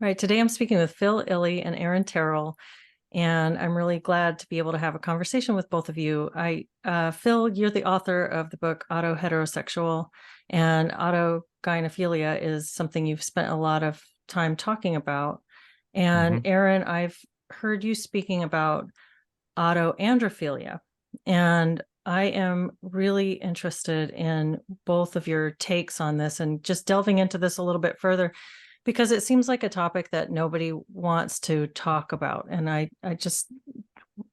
Right. Today I'm speaking with Phil, Illy, and Aaron Terrell, and I'm really glad to be able to have a conversation with both of you. Phil, you're the author of the book Autoheterosexual, and autogynephilia is something you've spent a lot of time talking about. And hmm Aaron, I've heard you speaking about autoandrophilia, and I am really interested in both of your takes on this and just delving into this a little bit further because it seems like a topic that nobody wants to talk about. And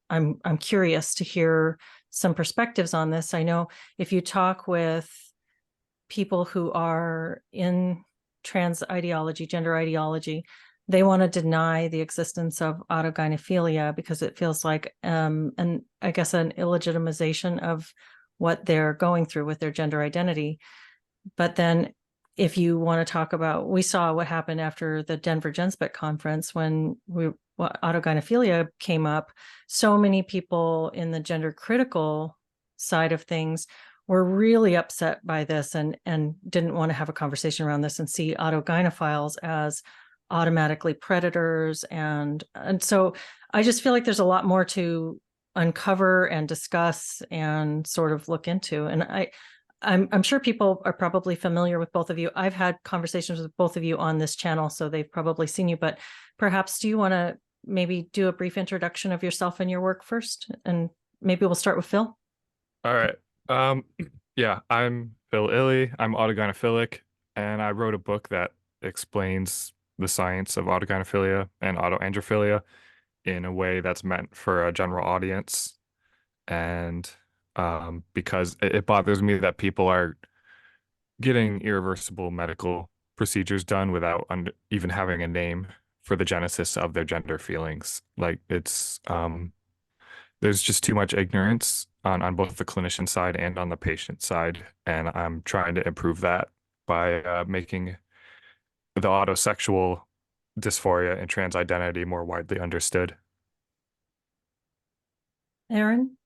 I'm curious to hear some perspectives on this. I know if you talk with people who are in trans ideology, gender ideology, they want to deny the existence of autogynephilia because it feels like an I guess an illegitimization of what they're going through with their gender identity. But then if you want to talk about, we saw what happened after the Denver GenSpec conference when autogynephilia came up. So many people in the gender critical side of things were really upset by this and didn't want to have a conversation around this and see autogynephiles as automatically predators. And so I just feel like there's a lot more to uncover and discuss and sort of look into. And I'm sure people are probably familiar with both of you. I've had conversations with both of you on this channel, so they've probably seen you, but perhaps do you want to maybe do a brief introduction of yourself and your work first? And maybe we'll start with Phil. All right. Um, yeah, I'm Phil Illy. I'm autogynephilic, and I wrote a book that explains the science of autogynephilia and autoandrophilia in a way that's meant for a general audience. And because it bothers me that people are getting irreversible medical procedures done without even having a name for the genesis of their gender feelings. Like there's just too much ignorance on both the clinician side and on the patient side, and I'm trying to improve that by making the autosexual dysphoria and trans identity more widely understood. Aaron?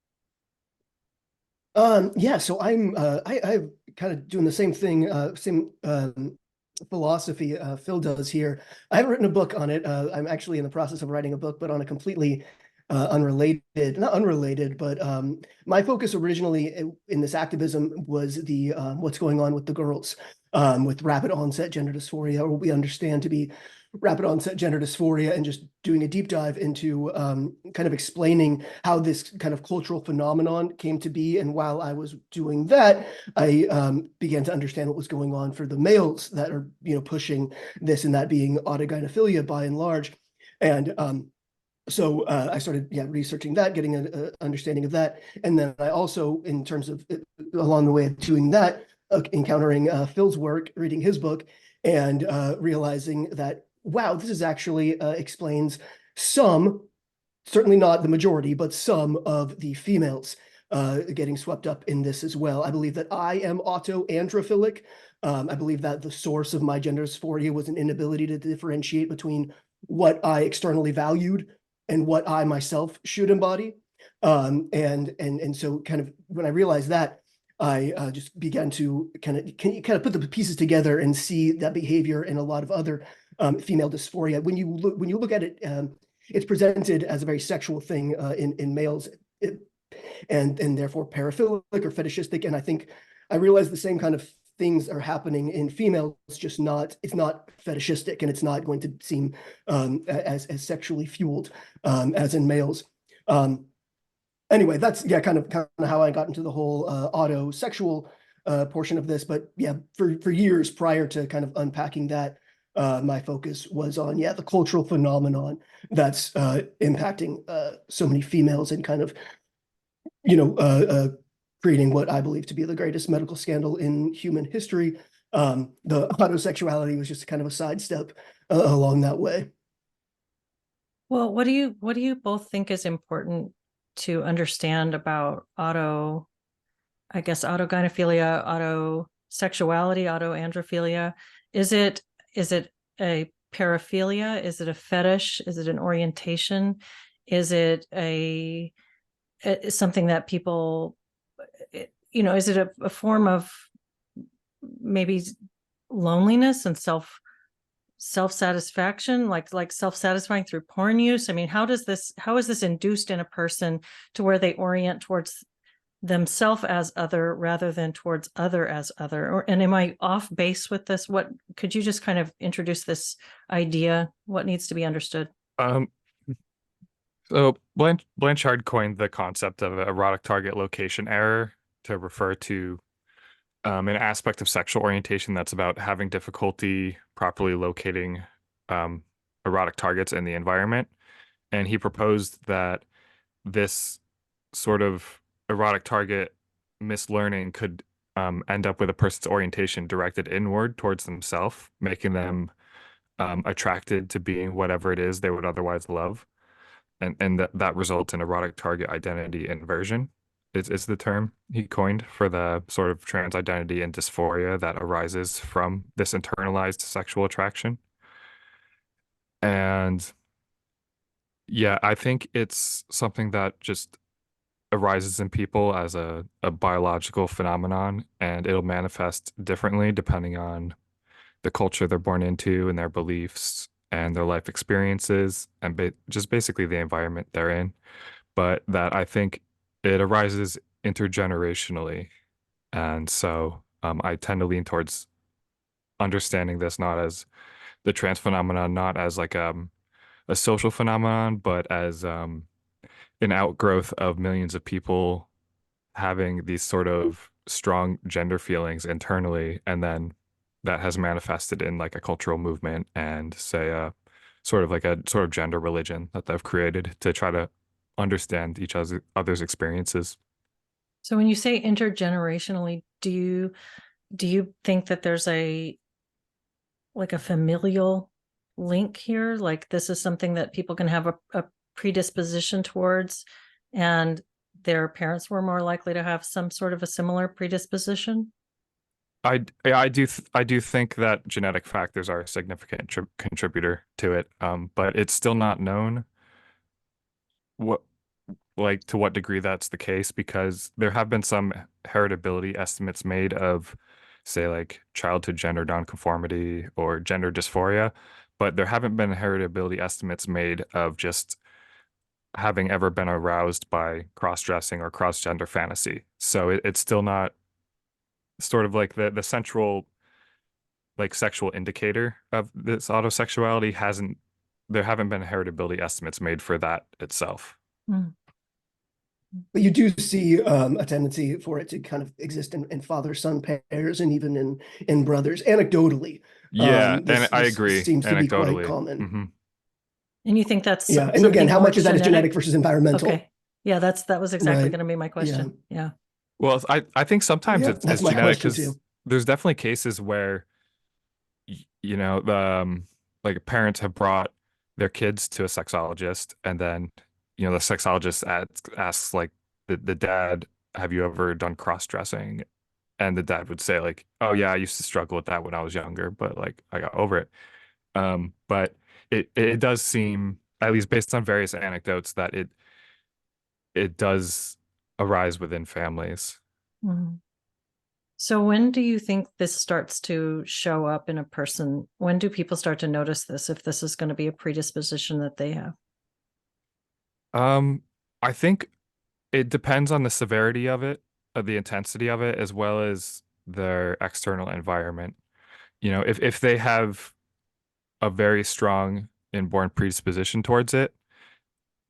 Yeah, so I'm kind of doing the same thing, same philosophy Phil does here. I haven't written a book on it. I'm actually in the process of writing a book, but on a completely unrelated, not unrelated, but my focus originally in this activism was the what's going on with the girls with rapid onset gender dysphoria, or what we understand to be rapid onset gender dysphoria, and just doing a deep dive into kind of explaining how this kind of cultural phenomenon came to be. And while I was doing that, I began to understand what was going on for the males that are, pushing this, and that being autogynephilia by and large. And so I started, researching that, getting an understanding of that. And then I also, in terms of along the way of doing that, encountering Phil's work, reading his book, and realizing that, wow, this is actually explains some, certainly not the majority, but some of the females getting swept up in this as well. I believe that I am autoandrophilic. I believe that the source of my gender dysphoria was an inability to differentiate between what I externally valued and what I myself should embody. And so kind of when I realized that, I just began to kind of put the pieces together and see that behavior in a lot of other female dysphoria. When you look at it, it's presented as a very sexual thing in males, and therefore paraphilic or fetishistic. And I think I realized the same kind of things are happening in females, just not, it's not fetishistic, and it's not going to seem as sexually fueled as in males. Anyway, that's kind of how I got into the whole autosexual portion of this. But yeah, for years prior to kind of unpacking that, my focus was on the cultural phenomenon that's impacting so many females, and kind of creating what I believe to be the greatest medical scandal in human history. The autosexuality was just kind of a sidestep along that way. Well, what do you both think is important to understand about I guess autogynephilia, autosexuality, autoandrophilia? Is it a paraphilia? Is it a fetish? Is it an orientation? Is it something that people, is it a form of maybe loneliness and self-satisfaction, like self-satisfying through porn use? I mean, how is this induced in a person to where they orient towards themselves as other rather than towards other as other? Or, and am I off base with this? What could you just kind of introduce this idea? What needs to be understood? Um, so Blanchard coined the concept of erotic target location error to refer to an aspect of sexual orientation that's about having difficulty properly locating um, erotic targets in the environment. And he proposed that this sort of erotic target mislearning could end up with a person's orientation directed inward towards themselves, making them attracted to being whatever it is they would otherwise love. And that results in erotic target identity inversion is the term he coined for the sort of trans identity and dysphoria that arises from this internalized sexual attraction. And yeah, I think it's something that just arises in people as a biological phenomenon, and it'll manifest differently depending on the culture they're born into and their beliefs and their life experiences and just basically the environment they're in. But that I think it arises intergenerationally. And so I tend to lean towards understanding this not as the trans phenomenon, not as like a social phenomenon, but as an outgrowth of millions of people having these sort of strong gender feelings internally, and then that has manifested in like a cultural movement and say sort of like a sort of gender religion that they've created to try to understand each other's experiences. So when you say intergenerationally, do you think that there's a familial link here? Like this is something that people can have a predisposition towards, and their parents were more likely to have some sort of a similar predisposition? I do think that genetic factors are a significant contributor to it, but it's still not known what like to what degree that's the case, because there have been some heritability estimates made of, say, like childhood gender nonconformity or gender dysphoria, but there haven't been heritability estimates made of just having ever been aroused by cross-dressing or cross-gender fantasy. So it's still not sort of like the central like sexual indicator of this autosexuality hasn't there haven't been heritability estimates made for that itself. Mm. But you do see a tendency for it to kind of exist in father-son pairs and even in brothers. Anecdotally, Yeah, this, and I this agree seems to be quite anecdotally. common. And you think that's Yeah, and something again, how more much of that is genetic versus environmental? Okay. Yeah, that was exactly Right. going to be my question. Yeah. Well, I think sometimes Yeah, it's that's my genetic question because too. there's definitely cases where you know the like parents have brought their kids to a sexologist, and then you know the sexologist asks like the dad, have you ever done cross-dressing? And the dad would say like, oh yeah, I used to struggle with that when I was younger, but like I got over it. But it does seem, at least based on various anecdotes, that it does arise within families. Mhm. So when do you think this starts to show up in a person? When do people start to notice this, if this is going to be a predisposition that they have? I think it depends on the severity of it, of the intensity of it, as well as their external environment. You know, if they have a very strong inborn predisposition towards it,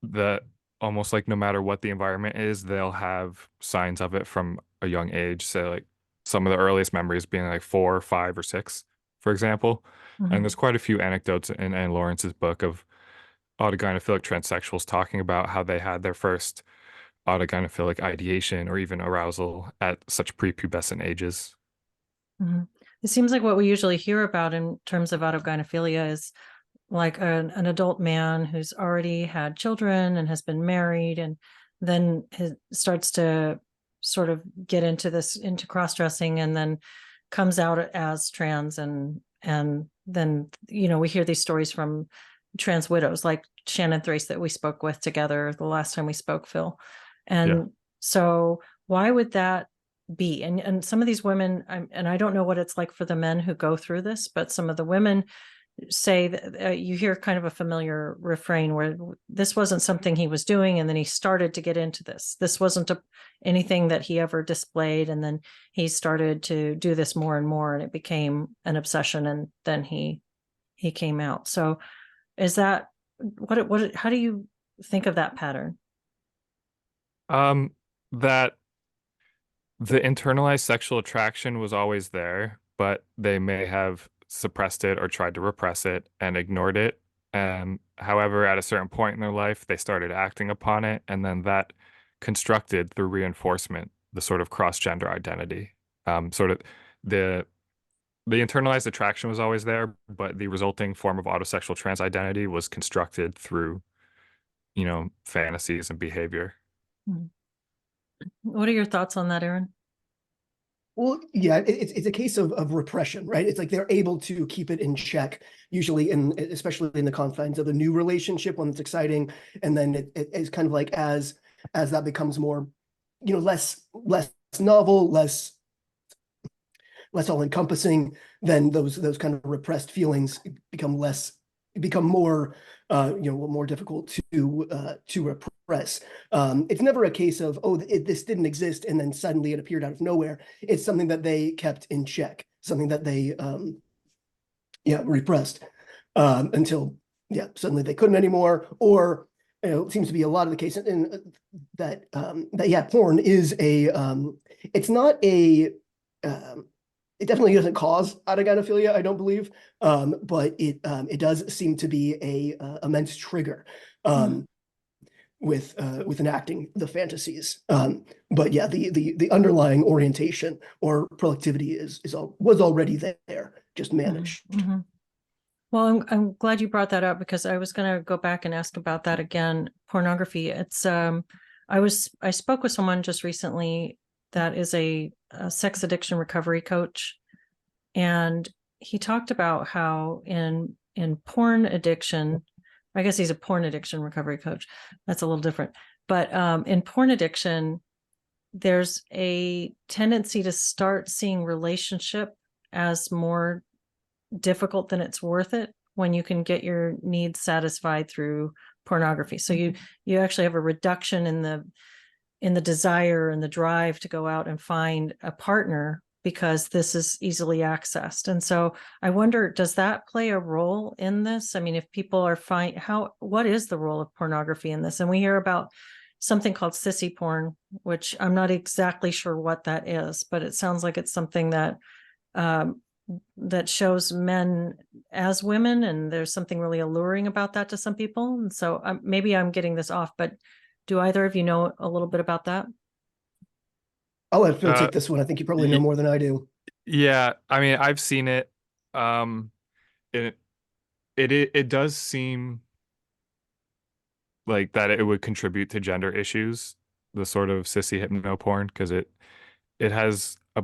that almost like no matter what the environment is, they'll have signs of it from a young age. So like some of the earliest memories being like 4, 5, or 6, for example. And Mhm. there's quite a few anecdotes in Anne Lawrence's book of autogynephilic transsexuals talking about how they had their first autogynephilic ideation or even arousal at such prepubescent ages. Mhm. It seems like what we usually hear about in terms of autogynephilia is like an adult man who's already had children and has been married, and then starts to sort of get into cross-dressing, and then comes out as trans, and then we hear these stories from trans widows like Shannon Thrace that we spoke with together the last time we spoke, Phil. Yeah. And so why would that be? And some of these women, and I don't know what it's like for the men who go through this, but some of the women, say that you hear kind of a familiar refrain where this wasn't something he was doing, and then he started to get into this. This wasn't anything that he ever displayed, and then he started to do this more and more, and it became an obsession, and then he came out. So is that what how do you think of that pattern? That the internalized sexual attraction was always there, but they may have suppressed it or tried to repress it and ignored it. However, at a certain point in their life, they started acting upon it, and then that constructed through reinforcement the sort of cross-gender identity. Sort of the the internalized attraction was always there, but the resulting form of autosexual trans identity was constructed through, fantasies and behavior. What are your thoughts on that, Aaron? Well, yeah, it's a case of repression, right? It's like they're able to keep it in check, usually especially in the confines of a new relationship when it's exciting, and then it's kind of like as that becomes more, less novel, less all encompassing, then those kind of repressed feelings become more more difficult to repress. It's never a case of, this didn't exist and then suddenly it appeared out of nowhere. It's something that they kept in check, something that they repressed until suddenly they couldn't anymore. Or it seems to be a lot of the case in that porn is it's not a it definitely doesn't cause autogynephilia, I don't believe, but it does seem to be a immense trigger with enacting the fantasies. But yeah, the underlying orientation or productivity was already there, just managed. Well, I'm glad you brought that up, because I was going to go back and ask about that again. Pornography. It's I spoke with someone just recently that is a sex addiction recovery coach, and he talked about how in porn addiction, I guess he's a porn addiction recovery coach. That's a little different. But in porn addiction, there's a tendency to start seeing relationship as more difficult than it's worth it when you can get your needs satisfied through pornography. So you actually have a reduction in the desire and the drive to go out and find a partner, because this is easily accessed. And so I wonder, does that play a role in this? I mean, if people are what is the role of pornography in this? And we hear about something called sissy porn, which I'm not exactly sure what that is, but it sounds like it's something that that shows men as women, and there's something really alluring about that to some people. And so maybe I'm getting this off, but do either of you know a little bit about that? I'll let Phil take this one. I think you probably know more than I do. Yeah, I mean, I've seen it. It does seem like that it would contribute to gender issues, the sort of Sissy Hypno porn, because it has a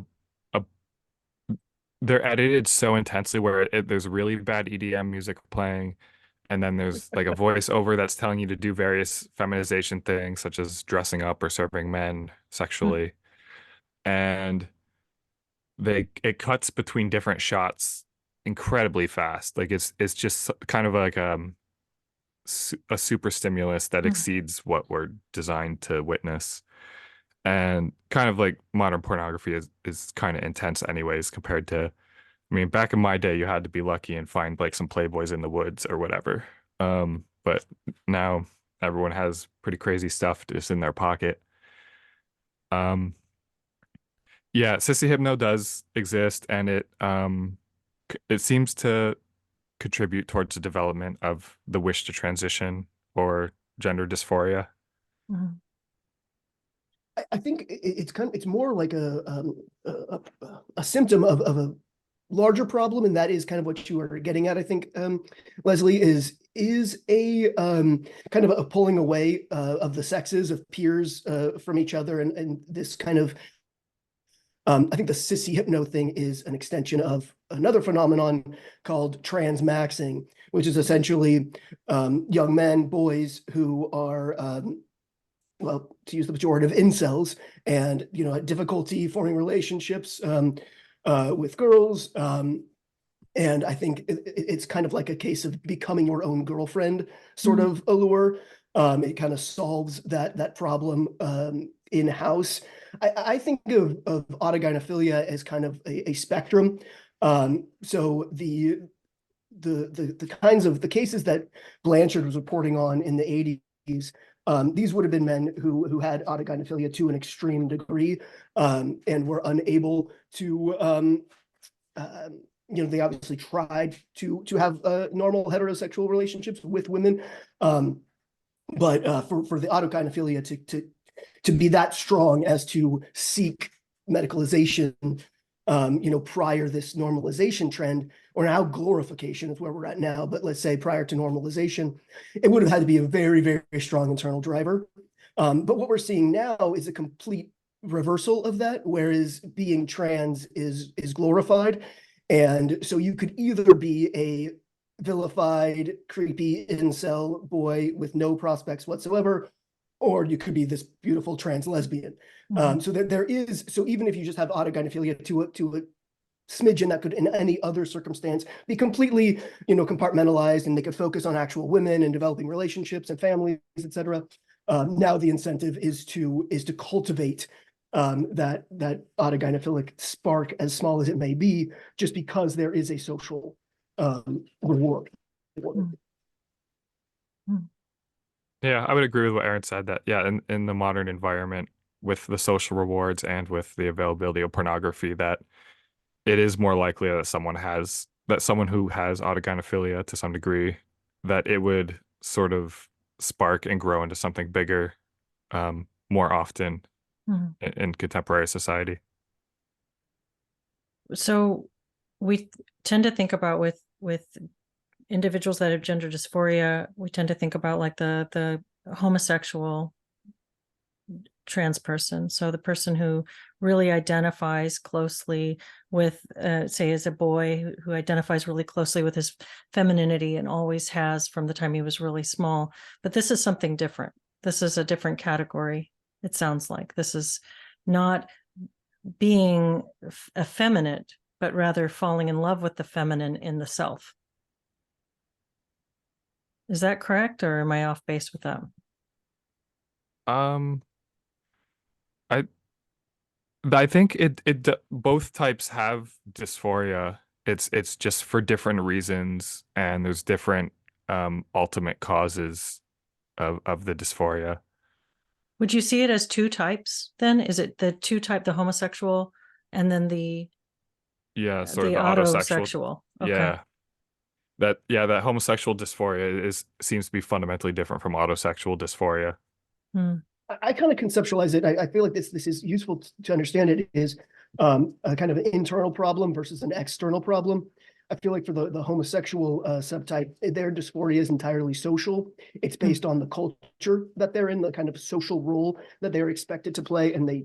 they're edited so intensely where there's really bad EDM music playing, and then there's like a voiceover that's telling you to do various feminization things, such as dressing up or serving men sexually. And it cuts between different shots incredibly fast. Like it's just kind of like a super stimulus that exceeds what we're designed to witness. And kind of like modern pornography is kind of intense anyways, compared to, I mean, back in my day, you had to be lucky and find like some Playboys in the woods or whatever. But now everyone has pretty crazy stuff just in their pocket. Yeah, Sissy Hypno does exist, and it seems to contribute towards the development of the wish to transition or gender dysphoria. I think it's more like a symptom of a larger problem, and that is kind of what you are getting at. I think Leslie is a kind of a pulling away of the sexes, of peers from each other, and this kind of I think the Sissy Hypno thing is an extension of another phenomenon called transmaxing, which is essentially young men, boys who are well, to use the pejorative, incels, and had difficulty forming relationships with girls, And I think it's kind of like a case of becoming your own girlfriend sort of allure. It kind of solves that problem in-house. I think of autogynephilia as kind of a spectrum. So the kinds of the cases that Blanchard was reporting on in the 80s, these would have been men who had autogynephilia to an extreme degree, and were unable to, they obviously tried to have normal heterosexual relationships with women, but for the autogynephilia to be that strong as to seek medicalization, prior this normalization trend, or now glorification is where we're at now, but let's say prior to normalization, it would have had to be a very, very strong internal driver. But what we're seeing now is a complete reversal of that, whereas being trans is glorified. And so you could either be a vilified, creepy incel boy with no prospects whatsoever, or you could be this beautiful trans lesbian. So there is, so even if you just have autogynephilia to a smidgen that could in any other circumstance be completely, compartmentalized, and they could focus on actual women and developing relationships and families, etc. Now the incentive is to cultivate that autogynephilic spark, as small as it may be, just because there is a social reward. Yeah, I would agree with what Aaron said, that yeah, in the modern environment with the social rewards and with the availability of pornography, that it is more likely that someone who has autogynephilia to some degree, that it would sort of spark and grow into something bigger more often in contemporary society. So we tend to think about with individuals that have gender dysphoria, we tend to think about like the homosexual trans person. So the person who really identifies closely with, say, as a boy who identifies really closely with his femininity and always has from the time he was really small. But this is something different. This is a different category. It sounds like this is not being effeminate, but rather falling in love with the feminine in the self. Is that correct, or am I off base with that? I I think both types have dysphoria. It's just for different reasons, and there's different ultimate causes of the dysphoria. Would you see it as two types then? Is it the homosexual, and then the Sort of the autosexual. autosexual? Okay. That homosexual dysphoria seems to be fundamentally different from autosexual dysphoria. I kind of conceptualize it. I feel like this is useful to understand. It is a kind of an internal problem versus an external problem. I feel like for the homosexual subtype, their dysphoria is entirely social. It's based on the culture that they're in, the kind of social role that they're expected to play, and they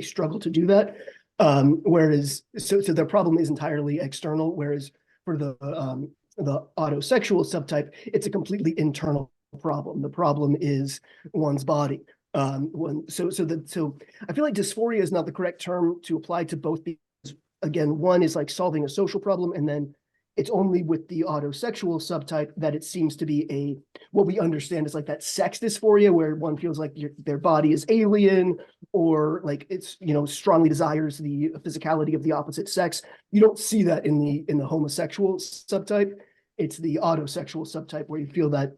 struggle to do that. Whereas their problem is entirely external. Whereas for the autosexual subtype, it's a completely internal problem. The problem is one's body. So I feel like dysphoria is not the correct term to apply to both, because again, one is like solving a social problem, and then it's only with the autosexual subtype that it seems to be what we understand is like that sex dysphoria, where one feels like their body is alien, or like it's, strongly desires the physicality of the opposite sex. You don't see that in the homosexual subtype. It's the autosexual subtype where you feel that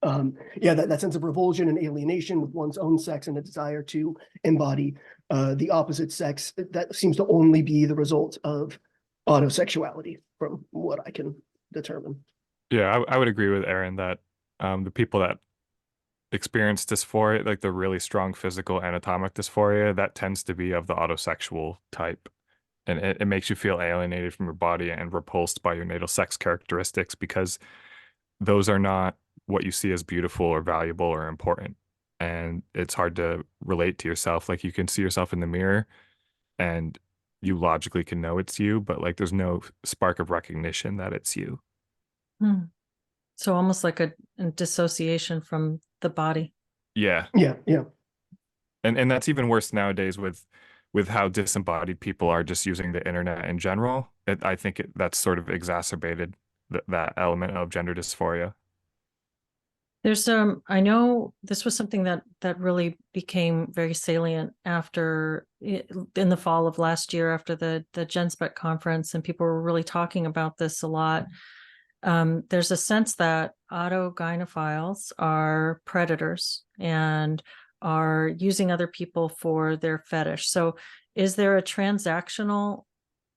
that sense of revulsion and alienation with one's own sex, and a desire to embody the opposite sex. That seems to only be the result of autosexuality, from what I can determine. Yeah, I would agree with Aaron that the people that experience dysphoria, like the really strong physical anatomic dysphoria, that tends to be of the autosexual type. And it makes you feel alienated from your body and repulsed by your natal sex characteristics, because those are not what you see as beautiful or valuable or important. And it's hard to relate to yourself. Like, you can see yourself in the mirror and you logically can know it's you, but like there's no spark of recognition that it's you. So almost like a dissociation from the body. Yeah. Yeah. And that's even worse nowadays with with how disembodied people are just using the internet in general. I think that's sort of exacerbated that element of gender dysphoria. There's I know this was something that really became very salient after in the fall of last year after the GenSpec conference, and people were really talking about this a lot. There's a sense that autogynephiles are predators and are using other people for their fetish. So is there a transactional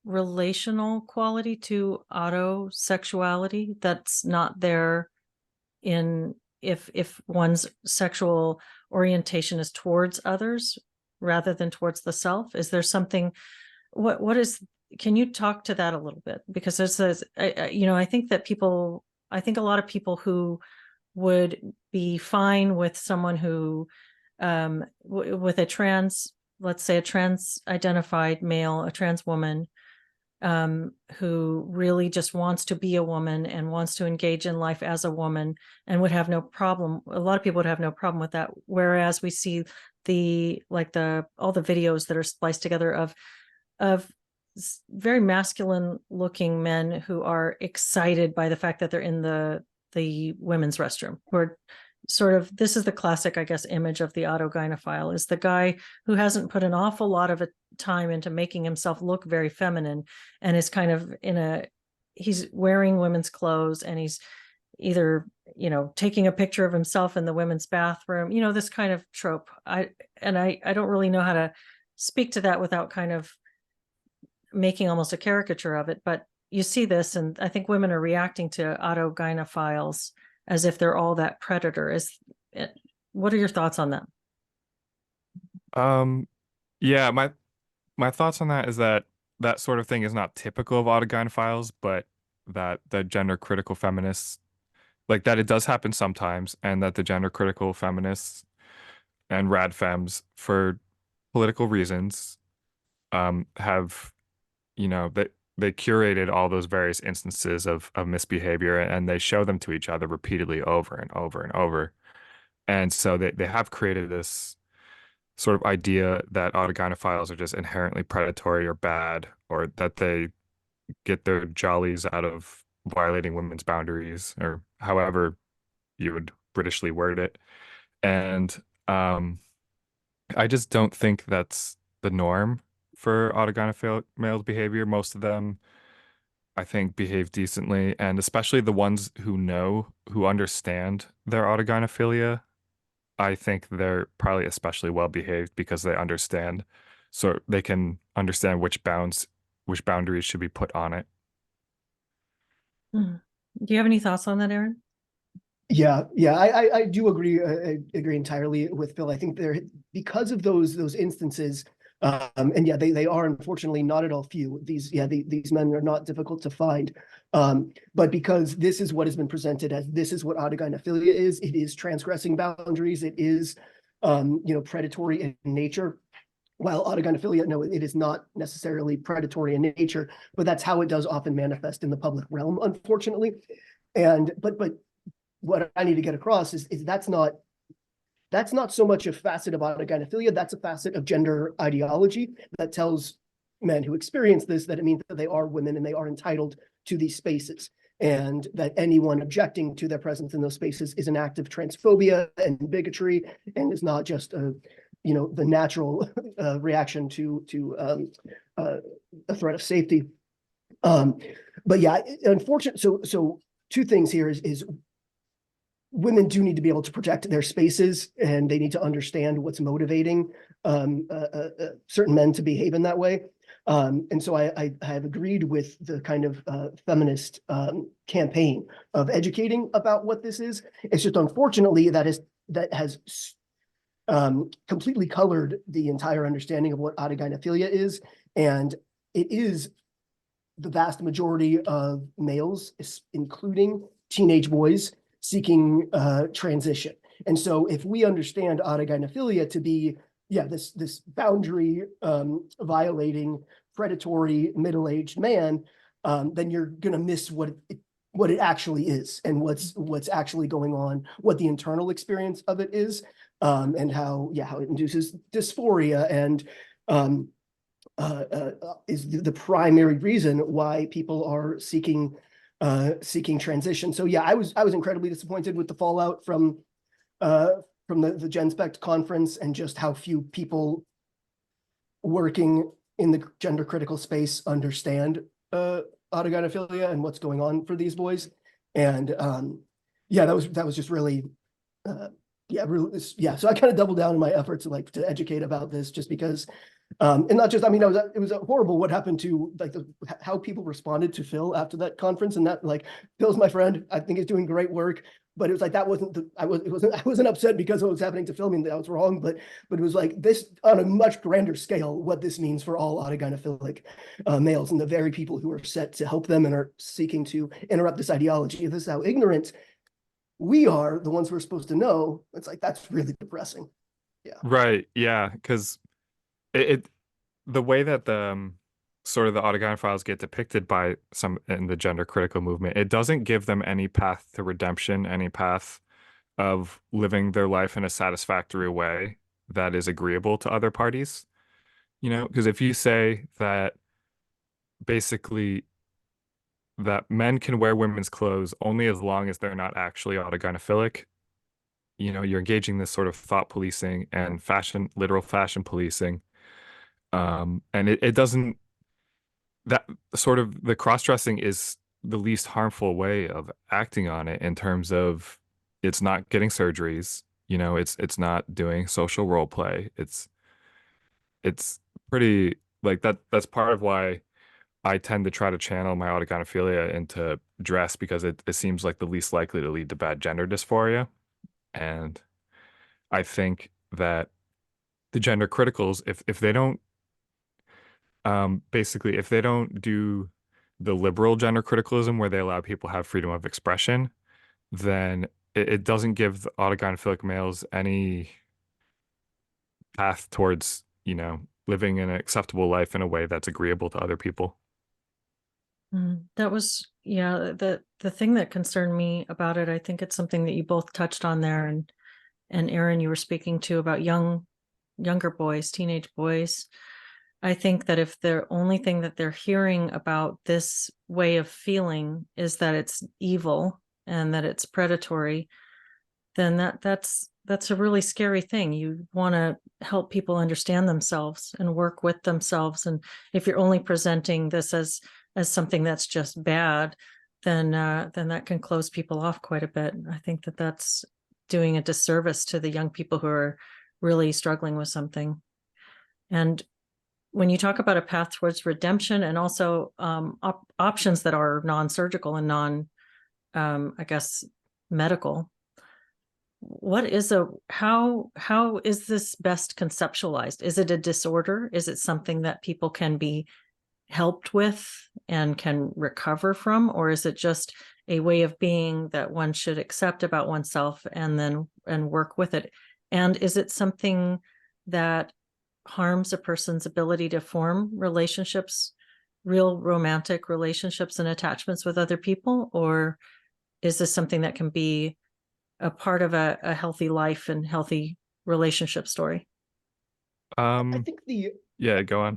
relational quality to autosexuality that's not there in if one's sexual orientation is towards others rather than towards the self? Is there something, what is, can you talk to that a little bit? Because there's this, I think that I think a lot of people who would be fine with someone who, with a trans, let's say a trans identified male, a trans woman, who really just wants to be a woman and wants to engage in life as a woman and would have no problem. A lot of people would have no problem with that. Whereas we see all the videos that are spliced together of very masculine looking men who are excited by the fact that they're in the women's restroom, who are sort of, this is the classic, I guess, image of the autogynephile, is the guy who hasn't put an awful lot of time into making himself look very feminine and is kind of he's wearing women's clothes and he's either, taking a picture of himself in the women's bathroom, this kind of trope. I don't really know how to speak to that without kind of making almost a caricature of it, but you see this, and I think women are reacting to autogynephiles as if they're all that predator. What are your thoughts on that? Yeah, my thoughts on that is that that sort of thing is not typical of autogynephiles, but that the gender critical feminists, like that it does happen sometimes, and that the gender critical feminists and rad femmes, for political reasons, have, that they curated all those various instances of misbehavior, and they show them to each other repeatedly over and over and over. And so they have created this sort of idea that autogynephiles are just inherently predatory or bad, or that they get their jollies out of violating women's boundaries, or however you would Britishly word it. And I just don't think that's the norm for autogynephile male behavior. Most of them, I think, behave decently, and especially the ones who understand their autogynephilia, I think they're probably especially well behaved because they understand, so they can understand which boundaries should be put on it. Do you have any thoughts on that, Aaron? Yeah, I do agree. I agree entirely with Phil. I think because of those instances, and yeah, they are unfortunately not at all few. These men are not difficult to find, but because this is what has been presented as, this is what autogynephilia is. It is transgressing boundaries. It is, predatory in nature. While autogynephilia, no, it is not necessarily predatory in nature, but that's how it does often manifest in the public realm, unfortunately. And but what I need to get across is that's not so much a facet of autogynephilia. That's a facet of gender ideology that tells men who experience this that it means that they are women and they are entitled to these spaces, and that anyone objecting to their presence in those spaces is an act of transphobia and bigotry, and is not just the natural reaction to a threat of safety. But yeah, unfortunately, so two things here is women do need to be able to protect their spaces, and they need to understand what's motivating certain men to behave in that way. And so I have agreed with the kind of feminist campaign of educating about what this is. It's just unfortunately that has completely colored the entire understanding of what autogynephilia is, and it is the vast majority of males, including teenage boys, seeking transition. And so if we understand autogynephilia to be, this boundary violating, predatory, middle-aged man, then you're gonna miss what it actually is, and what's actually going on, what the internal experience of it is, and how it induces dysphoria and is the primary reason why people are seeking transition. So yeah, I was incredibly disappointed with the fallout from the GenSpect conference, and just how few people working in the gender critical space understand autogynephilia and what's going on for these boys. And yeah, that was just really really, yeah. So I kind of doubled down in my efforts to educate about this, just because and not just, I mean, it was horrible what happened to how people responded to Phil after that conference. And that, Phil's my friend, I think he's doing great work, but it was that wasn't I wasn't upset because of what was happening to Phil. I mean, that was wrong, but it was this on a much grander scale, what this means for all autogynephilic males, and the very people who are set to help them and are seeking to interrupt this ideology. This is how ignorant we are, the ones who are supposed to know. It's that's really depressing. Yeah. Right. Yeah. Because the way that the sort of the autogynephiles get depicted by some in the gender critical movement, it doesn't give them any path to redemption, any path of living their life in a satisfactory way that is agreeable to other parties. Because if you say that basically that men can wear women's clothes only as long as they're not actually autogynephilic, you're engaging this sort of thought policing and literal fashion policing. And it doesn't, that sort of the cross-dressing is the least harmful way of acting on it, in terms of it's not getting surgeries, it's not doing social role play. It's pretty that's part of why I tend to try to channel my autogynephilia into dress, because it seems like the least likely to lead to bad gender dysphoria. And I think that the gender criticals, if they don't basically, if they don't do the liberal gender criticalism where they allow people to have freedom of expression, then it doesn't give the autogynephilic males any path towards, living an acceptable life in a way that's agreeable to other people. That was, yeah, the thing that concerned me about it, I think it's something that you both touched on there, and Aaron, you were speaking to about younger boys, teenage boys. I think that if the only thing that they're hearing about this way of feeling is that it's evil and that it's predatory, then that's a really scary thing. You want to help people understand themselves and work with themselves. And if you're only presenting this as something that's just bad, then that can close people off quite a bit. I think that that's doing a disservice to the young people who are really struggling with something. And when you talk about a path towards redemption, and also options that are non-surgical and I guess, medical, how is this best conceptualized? Is it a disorder? Is it something that people can be helped with and can recover from? Or is it just a way of being that one should accept about oneself and work with it? And is it something that harms a person's ability to form relationships, real romantic relationships and attachments with other people? Or is this something that can be a part of a healthy life and healthy relationship story? I think yeah, go on.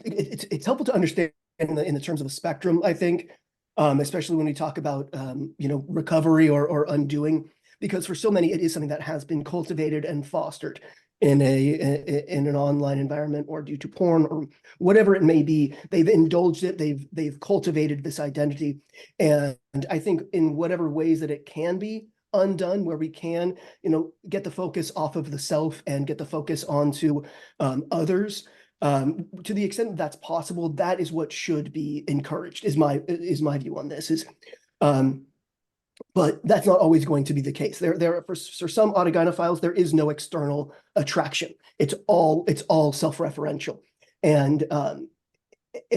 It's helpful to understand in the terms of a spectrum, I think, especially when we talk about recovery or undoing, because for so many it is something that has been cultivated and fostered in an online environment, or due to porn or whatever it may be. They've indulged it, they've cultivated this identity, and I think in whatever ways that it can be undone, where we can get the focus off of the self and get the focus onto others, to the extent that that's possible, that is what should be encouraged, is my view on this. But that's not always going to be the case. For some autogynephiles, there is no external attraction. It's all self-referential. And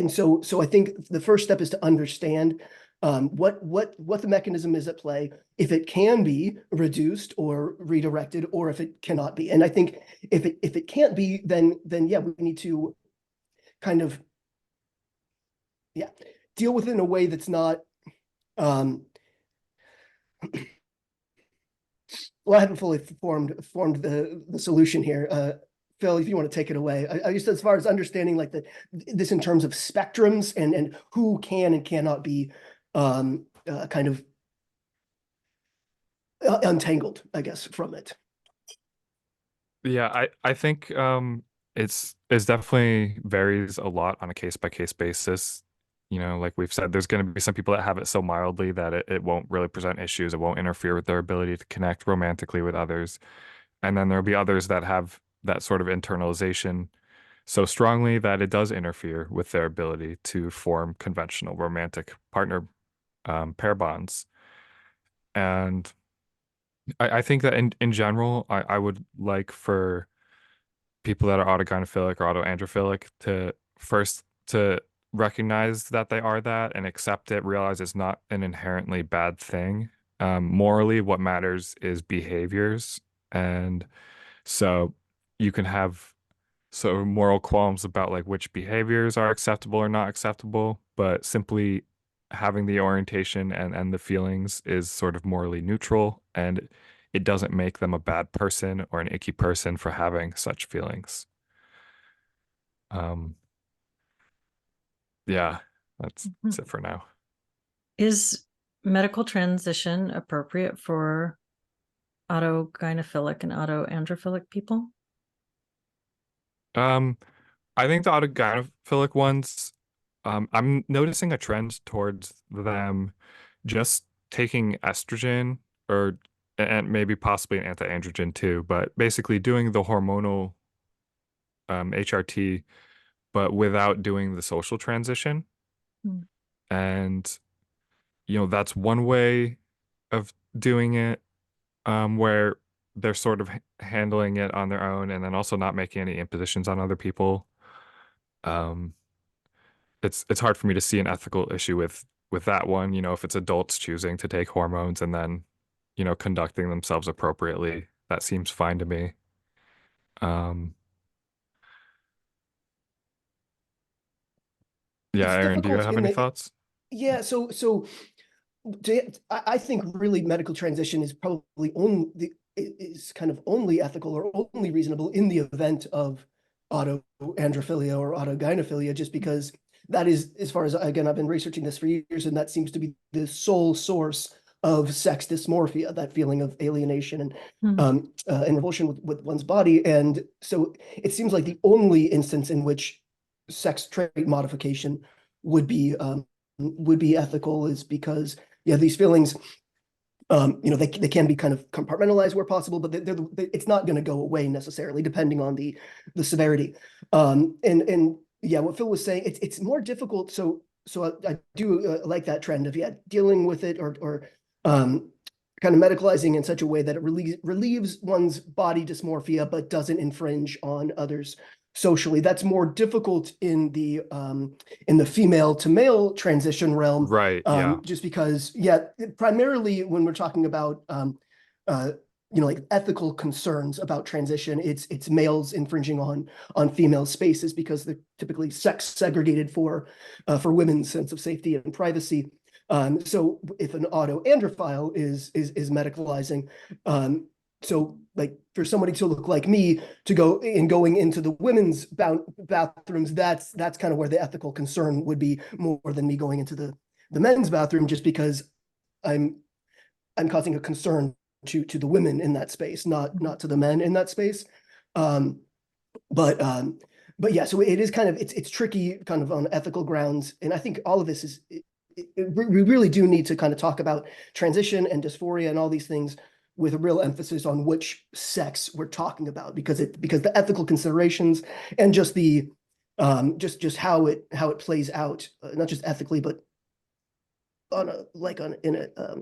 so I think the first step is to understand what the mechanism is at play, if it can be reduced or redirected, or if it cannot be. And I think if it can't be, then yeah, we need to kind of deal with it in a way that's not well, I haven't fully formed the solution here. Phil, if you want to take it away, I just, as far as understanding like this in terms of spectrums and who can and cannot be kind of untangled, I guess, from it. Yeah, I think it's definitely varies a lot on a case by case basis. You know, like we've said, there's going to be some people that have it so mildly that it won't really present issues. It won't interfere with their ability to connect romantically with others. And then there'll be others that have that sort of internalization so strongly that it does interfere with their ability to form conventional romantic partner pair bonds. And I think that in general, I would like for people that are autogynephilic or autoandrophilic to first to recognize that they are that and accept it, realize it's not an inherently bad thing. Morally, what matters is behaviors. And so you can have moral qualms about like which behaviors are acceptable or not acceptable, but simply having the orientation and the feelings is sort of morally neutral, and it doesn't make them a bad person or an icky person for having such feelings. Um, yeah, that's it for now. Is medical transition appropriate for autogynephilic and autoandrophilic people? I think the autogynephilic ones, I'm noticing a trend towards them just taking estrogen or and maybe possibly an anti-androgen too, but basically doing the hormonal HRT, but without doing the social transition. Hmm. And you know, that's one way of doing it, where they're sort of handling it on their own and then also not making any impositions on other people. Um, it's hard for me to see an ethical issue with that one, you know, if it's adults choosing to take hormones and then, you know, conducting themselves appropriately, that seems fine to me. Um, yeah, It's Aaron, do you difficult have in any that, thoughts? yeah, I think really medical transition is probably only is kind of only ethical or only reasonable in the event of autoandrophilia or autogynephilia, just because that is, as far as, again, I've been researching this for years, and that seems to be the sole source of sex dysmorphia, that feeling of alienation and revulsion with one's body. And so it seems like the only instance in which sex trait modification would be ethical is because, yeah, these feelings, you know, they can be kind of compartmentalized where possible, but it's not going to go away necessarily, depending on the severity. And yeah, what Phil was saying, it's more difficult. So I do like that trend of, yeah, dealing with it or kind of medicalizing in such a way that it relieves one's body dysmorphia, but doesn't infringe on others socially. That's more difficult in the female to male transition realm, Right, yeah. just because, yeah, primarily when we're talking about you know, like ethical concerns about transition, it's males infringing on female spaces because they're typically sex segregated for women's sense of safety and privacy. So if an autoandrophile is medicalizing, so like for somebody to look like me to going into the women's bathrooms, that's kind of where the ethical concern would be, more than me going into the men's bathroom, just because I'm causing a concern to the women in that space, not to the men in that space. But yeah, so it is kind of, it's tricky kind of on ethical grounds. And I think all of this is, we really do need to kind of talk about transition and dysphoria and all these things with a real emphasis on which sex we're talking about, because the ethical considerations and just the just how it plays out, not just ethically, but in a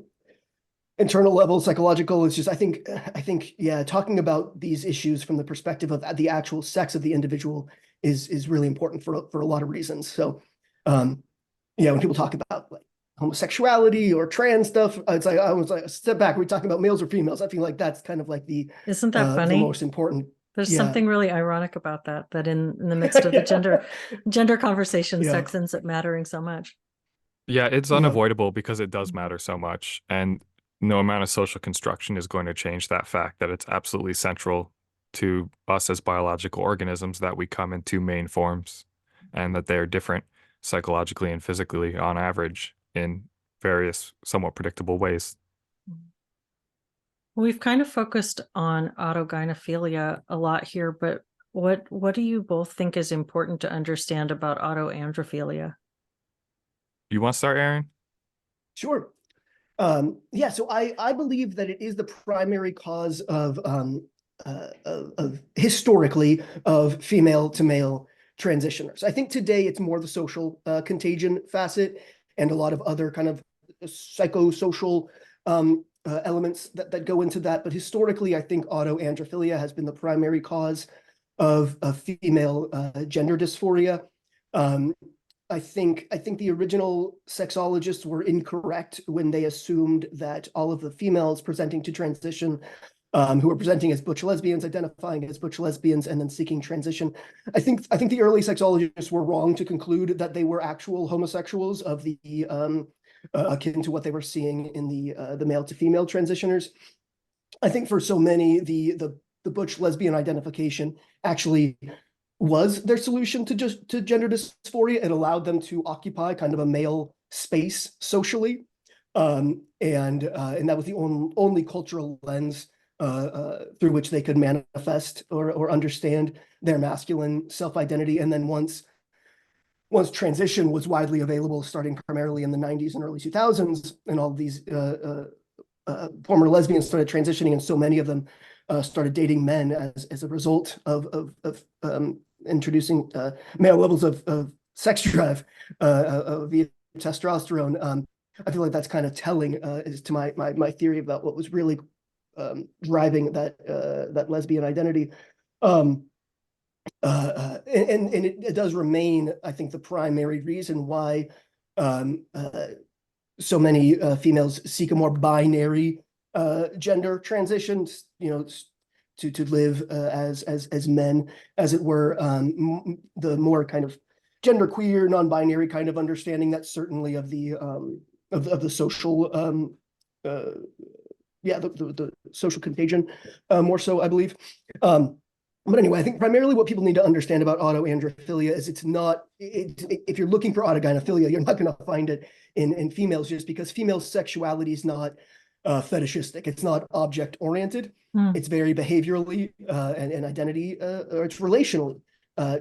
internal level, psychological. It's just, I think, yeah, talking about these issues from the perspective of the actual sex of the individual is really important for a lot of reasons. So, yeah, when people talk about like homosexuality or trans stuff, it's like, I was like, step back. Are we talking about males or females? I feel like that's kind of like Isn't that the funny? most important. There's Yeah. something really ironic about that in the midst of the gender conversation, Yeah. sex ends up mattering so much. Yeah, it's Yeah. unavoidable because it does matter so much, and no amount of social construction is going to change that fact that it's absolutely central to us as biological organisms that we come in two main forms and that they are different psychologically and physically on average in various somewhat predictable ways. We've kind of focused on autogynephilia a lot here, but what do you both think is important to understand about autoandrophilia? You want to start, Aaron? Sure. Yeah, so I believe that it is the primary cause of historically of female to male transitioners. I think today it's more the social contagion facet and a lot of other kind of psychosocial elements that go into that. But historically, I think autoandrophilia has been the primary cause of female gender dysphoria. I think the original sexologists were incorrect when they assumed that all of the females presenting to transition, who were presenting as butch lesbians, identifying as butch lesbians, and then seeking transition. I think the early sexologists were wrong to conclude that they were actual homosexuals of the akin to what they were seeing in the male to female transitioners. I think for so many, the butch lesbian identification actually was their solution to gender dysphoria. It allowed them to occupy kind of a male space socially, and that was the only cultural lens through which they could manifest or understand their masculine self-identity. And then once transition was widely available, starting primarily in the 90s and early 2000s, and all of these former lesbians started transitioning, and so many of them started dating men as a result of introducing male levels of sex drive via testosterone. I feel like that's kind of telling as to my theory about what was really driving that lesbian identity. And it does remain, I think, the primary reason why so many females seek a more binary gender transition, to live as men, as it were. The more kind of genderqueer, non-binary kind of understanding, that's certainly of the social the social contagion more so, I believe. But anyway, I think primarily what people need to understand about autoandrophilia is if you're looking for autogynephilia, you're not going to find it in females, just because female sexuality is not fetishistic. It's not object oriented. It's very behaviorally and identity, or it's relationally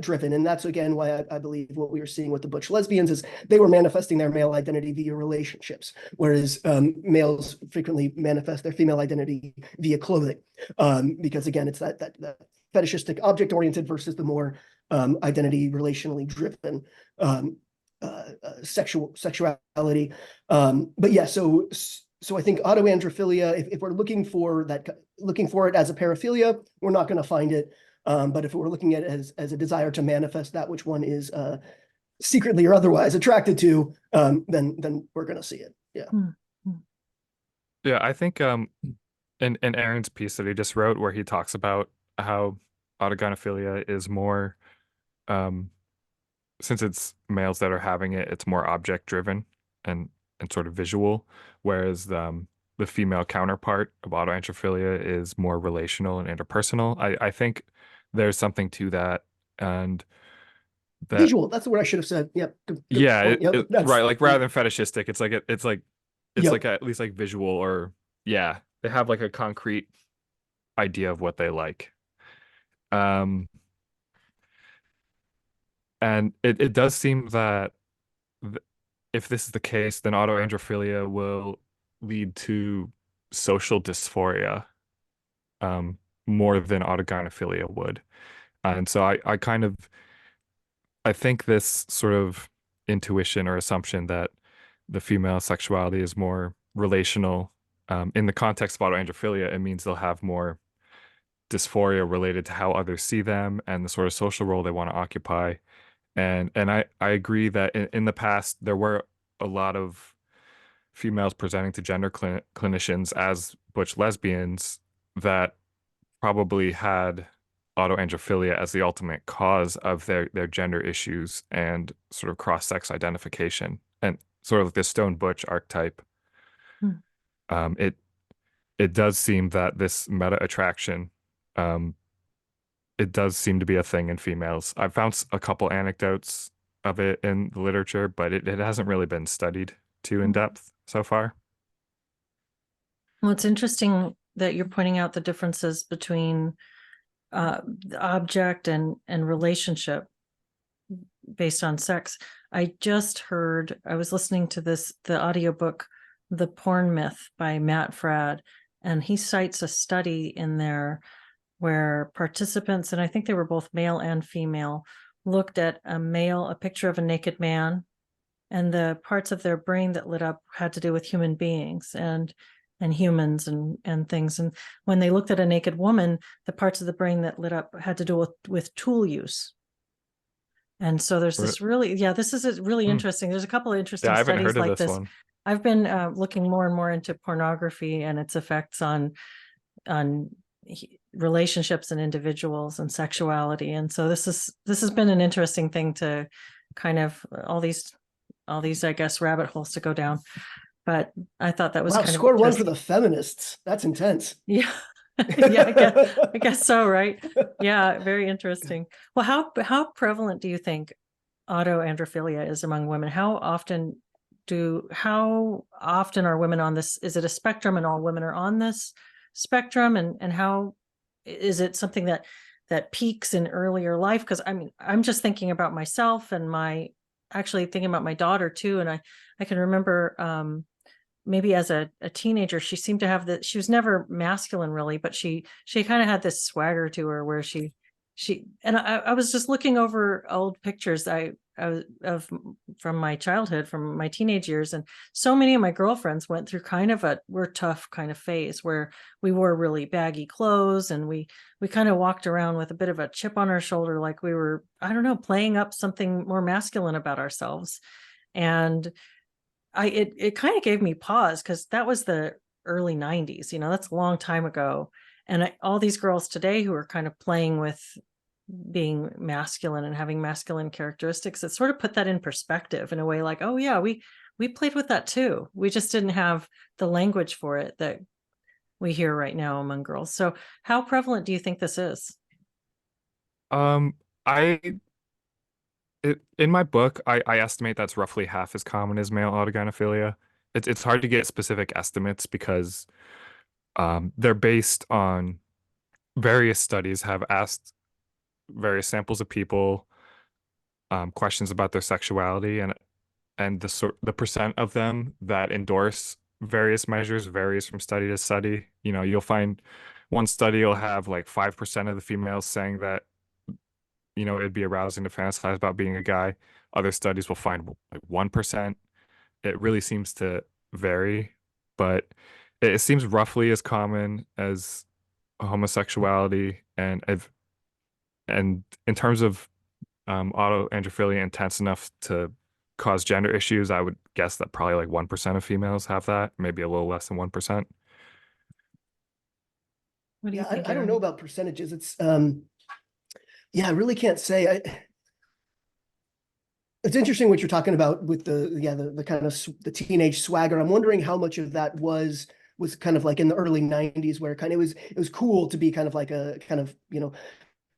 driven. And that's, again, why I believe what we were seeing with the butch lesbians is they were manifesting their male identity via relationships, whereas males frequently manifest their female identity via clothing. Because, again, it's that fetishistic object oriented versus the more identity relationally driven sexuality. But yeah, so I think autoandrophilia, if we're looking for it as a paraphilia, we're not going to find it. But if we're looking at it as a desire to manifest that which one is secretly or otherwise attracted to, then we're going to see it. Yeah. Yeah, I think in Aaron's piece that he just wrote, where he talks about how autogynephilia is more, since it's males that are having it, it's more object driven and sort of visual, whereas the female counterpart of autoandrophilia is more relational and interpersonal. I think there's something to that, and that visual. That's the word I should have said. Yep. Good yeah, point. Yep. right. Like rather than fetishistic, it's like Yep. like at least like visual, or yeah, they have like a concrete idea of what they like. And it does seem that if this is the case, then autoandrophilia will lead to social dysphoria more than autogynephilia would. And so I think this sort of intuition or assumption that the female sexuality is more relational, in the context of autoandrophilia, it means they'll have more dysphoria related to how others see them and the sort of social role they want to occupy. And I agree that in the past there were a lot of females presenting to gender clinicians as butch lesbians that probably had autoandrophilia as the ultimate cause of their gender issues and sort of cross-sex identification and sort of like the stone butch archetype. It does seem that this meta attraction it does seem to be a thing in females. I've found a couple anecdotes of it in the literature, but it hasn't really been studied too in depth so far. Well, it's interesting that you're pointing out the differences between the object and relationship based on sex. I was listening to the audiobook, The Porn Myth by Matt Fradd, and he cites a study in there where participants, and I think they were both male and female, looked at a picture of a naked man, and the parts of their brain that lit up had to do with human beings and humans and things. And when they looked at a naked woman, the parts of the brain that lit up had to do with tool use. And so there's this this is really interesting. There's a couple of interesting Yeah, I haven't studies heard of like this this. one. I've been looking more and more into pornography and its effects on relationships and individuals and sexuality. And so this has been an interesting thing to kind of all these, I guess, rabbit holes to go down. But I thought that was Wow, kind score of one for the feminists. That's intense. Yeah. Yeah, I guess so, right? Yeah, very interesting. Well, how prevalent do you think autoandrophilia is among women? How often are women on this? Is it a spectrum and all women are on this spectrum? And how is it something that peaks in earlier life? Because I mean, I'm just thinking about myself and actually thinking about my daughter too. And I can remember maybe as a teenager, she seemed to have she was never masculine really, but she kind of had this swagger to her where and I was just looking over old pictures of from my childhood, from my teenage years, and so many of my girlfriends went through kind of we're tough kind of phase where we wore really baggy clothes and we kind of walked around with a bit of a chip on our shoulder, like we were, I don't know, playing up something more masculine about ourselves. And it kind of gave me pause because that was the early 90s, that's a long time ago. And all these girls today who are kind of playing with being masculine and having masculine characteristics, it sort of put that in perspective in a way, like, oh yeah, we played with that too. We just didn't have the language for it that we hear right now among girls. So how prevalent do you think this is? I in my book, I estimate that's roughly half as common as male autogynephilia. It's hard to get specific estimates because they're based on various studies have asked various samples of people questions about their sexuality, and the percent of them that endorse various measures varies from study to study. You'll find one study will have like 5% of the females saying that it'd be arousing to fantasize about being a guy. Other studies will find like 1%. It really seems to vary, but it seems roughly as common as homosexuality. And in terms of autoandrophilia intense enough to cause gender issues, I would guess that probably like 1% of females have that, maybe a little less than 1%. What do you think, I don't Aaron? know about percentages. It's I really can't say. It's interesting what you're talking about with the kind of the teenage swagger. I'm wondering how much of that was kind of like in the early 90s where kind of it was cool to be kind of like a kind of,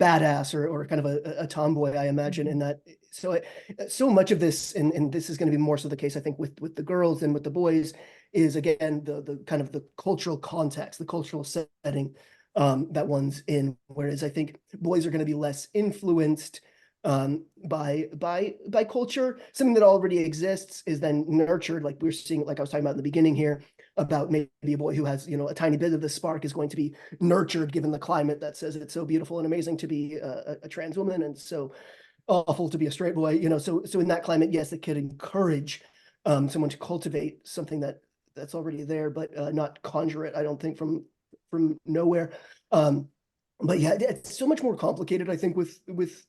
badass or kind of a tomboy, I imagine, in that. So much of this, and this is going to be more so the case, I think, with the girls than with the boys, is again the kind of the cultural context, the cultural setting that one's in. Whereas I think boys are going to be less influenced by culture. Something that already exists is then nurtured, like we're seeing, like I was talking about in the beginning here, about maybe a boy who has, a tiny bit of the spark is going to be nurtured given the climate that says it's so beautiful and amazing to be a trans woman and so awful to be a straight boy. So in that climate, yes, it could encourage someone to cultivate something that's already there, but not conjure it, I don't think, from nowhere. But yeah, it's so much more complicated, I think, with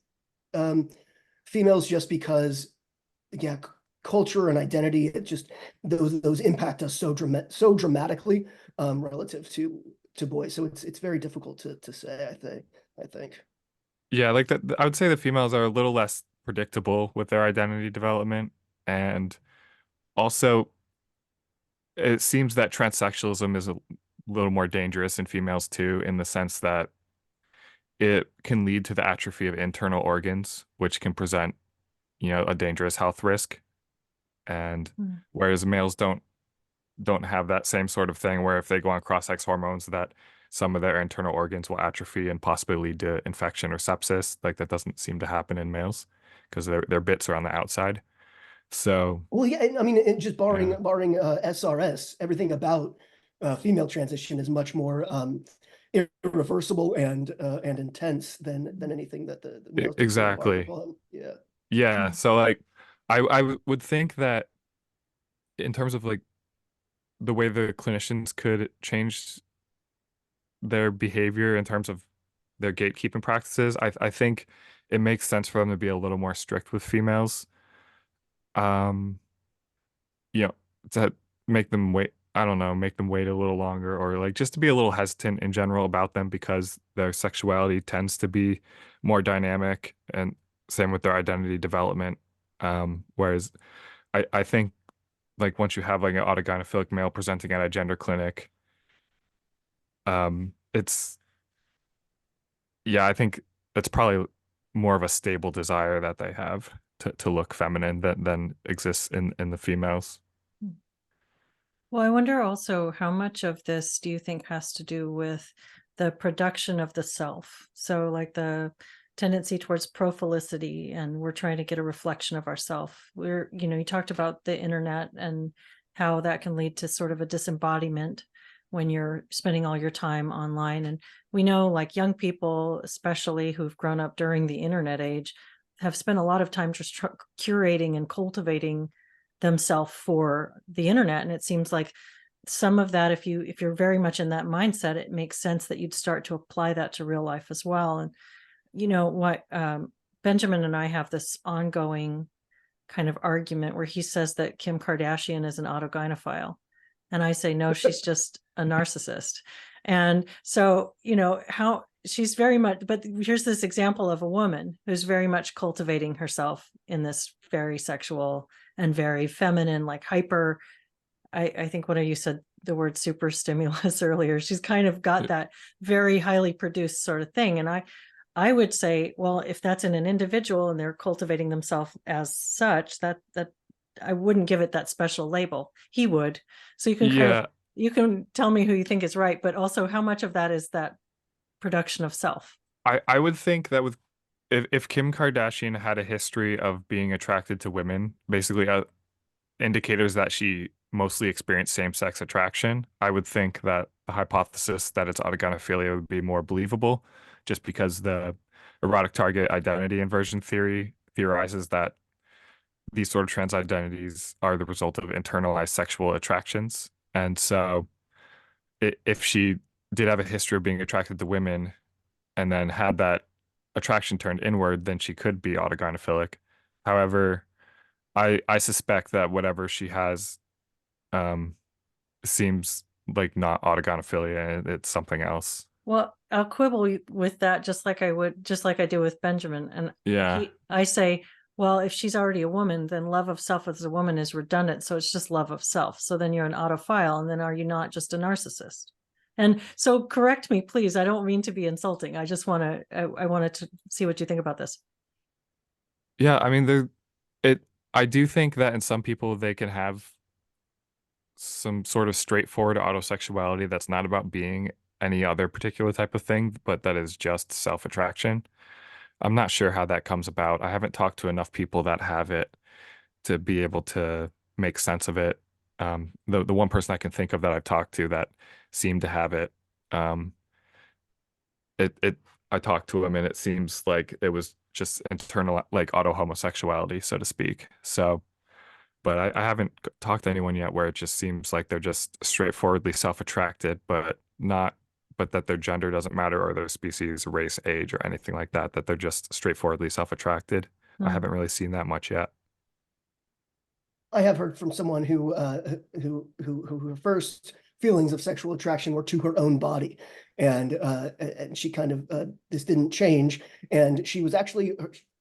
females, just because, yeah, culture and identity, it just those impact us so dramatically relative to boys. So it's very difficult to say, I think. Yeah, like that. I would say the females are a little less predictable with their identity development, and also it seems that transsexualism is a little more dangerous in females too, in the sense that it can lead to the atrophy of internal organs, which can present, a dangerous health risk. And whereas males don't have that same sort of thing, where if they go on cross-sex hormones, that some of their internal organs will atrophy and possibly lead to infection or sepsis. Like that doesn't seem to happen in males because their bits are on the outside. So Well, yeah, I mean, just barring yeah, SRS, everything about female transition is much more irreversible and intense than anything that the males typically embark exactly. upon. Yeah. Yeah. So like I would think that in terms of like the way the clinicians could change their behavior in terms of their gatekeeping practices, I think it makes sense for them to be a little more strict with females. Um, you know, to make them wait, I don't know, make them wait a little longer, or like just to be a little hesitant in general about them because their sexuality tends to be more dynamic, and same with their identity development. Whereas I think like once you have like an autogynephilic male presenting at a gender clinic, it's yeah, I think that's probably more of a stable desire that they have to look feminine than exists in the females. Well, I wonder also how much of this do you think has to do with the production of the self? So, like the tendency towards prophilicity, and we're trying to get a reflection of ourself. You talked about the internet and how that can lead to sort of a disembodiment when you're spending all your time online. And we know, like, young people, especially who've grown up during the internet age, have spent a lot of time just curating and cultivating themselves for the internet. And it seems like some of that, if you're very much in that mindset, it makes sense that you'd start to apply that to real life as well. And what Benjamin and I have this ongoing kind of argument where he says that Kim Kardashian is an autogynephile, and I say no, she's just a narcissist. And so how she's very much, but here's this example of a woman who's very much cultivating herself in this very sexual and very feminine, like hyper, I think one of you said the word super stimulus earlier. She's kind of got that very highly produced sort of thing. And I would say, well, if that's in an individual and they're cultivating themselves as such, that I wouldn't give it that special label. He would. So you can Yeah, you can tell me who you think is right, but also how much of that is that production of self? I would think that with if Kim Kardashian had a history of being attracted to women, basically indicators that she mostly experienced same-sex attraction, I would think that the hypothesis that it's autogynephilia would be more believable, just because the erotic target identity inversion theory theorizes that these sort of trans identities are the result of internalized sexual attractions. And so if she did have a history of being attracted to women and then had that attraction turned inward, then she could be autogynephilic. However, I suspect that whatever she has um seems like not autogynephilia, and it's something else. Well, I'll quibble with that just like I do with Benjamin. And Yeah. I say, well, if she's already a woman, then love of self as a woman is redundant. So it's just love of self. So then you're an autophile. And then are you not just a narcissist? And so correct me, please. I don't mean to be insulting. I just I wanted to see what you think about this. Yeah, I mean I do think that in some people they can have some sort of straightforward autosexuality that's not about being any other particular type of thing, but that is just self-attraction. I'm not sure how that comes about. I haven't talked to enough people that have it to be able to make sense of it. The one person I can think of that I've talked to that seemed to have it, um, it I talked to him and it seems like it was just internal, like auto-homosexuality, so to speak. So, but I haven't talked to anyone yet where it just seems like they're just straightforwardly self-attracted, but that their gender doesn't matter or their species, race, age, or anything like that, that they're just straightforwardly self-attracted. I haven't really seen that much yet. I have heard from someone who her first feelings of sexual attraction were to her own body, and she kind of this didn't change, and she was actually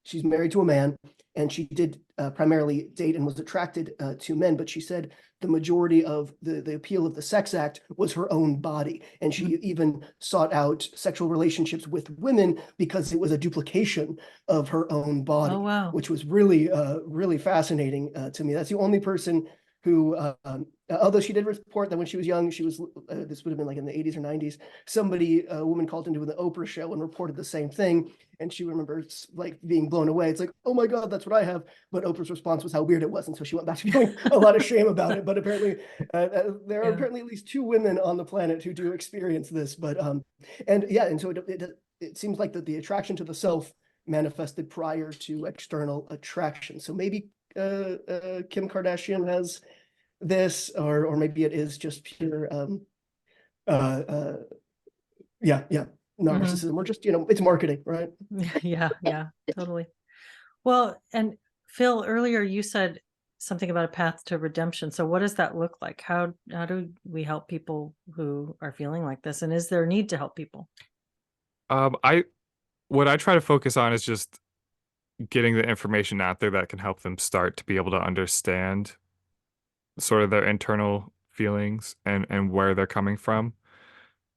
she's married to a man, and she did primarily date and was attracted to men, but she said the majority of the appeal of the sex act was her own body. And she even sought out sexual relationships with women because it was a duplication of her own body, Oh, wow. which was really, really fascinating to me. That's the only person who, although she did report that when she was young, she was, this would have been like in the 80s or 90s, a woman called into the Oprah show and reported the same thing. And she remembers like being blown away. It's like, oh my God, that's what I have. But Oprah's response was how weird it was. And so she went back to feeling a lot of shame about it. But apparently there are apparently at least 2 women on the planet who do experience this. But, and yeah, and so it seems like that the attraction to the self manifested prior to external attraction. So maybe Kim Kardashian has this, or maybe it is just pure narcissism, or just, it's marketing, right? Yeah, totally. Well, and Phil, earlier you said something about a path to redemption. So what does that look like? How do we help people who are feeling like this? And is there a need to help people? What I try to focus on is just getting the information out there that can help them start to be able to understand sort of their internal feelings and where they're coming from.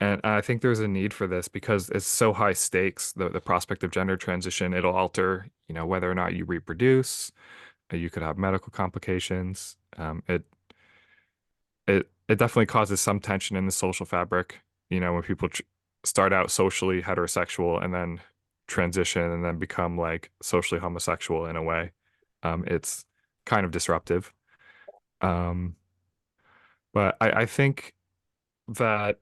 And I think there's a need for this because it's so high stakes, the prospect of gender transition. It'll alter, whether or not you reproduce. You could have medical complications. It definitely causes some tension in the social fabric, when people start out socially heterosexual and then transition and then become like socially homosexual in a way. It's kind of disruptive. But I think that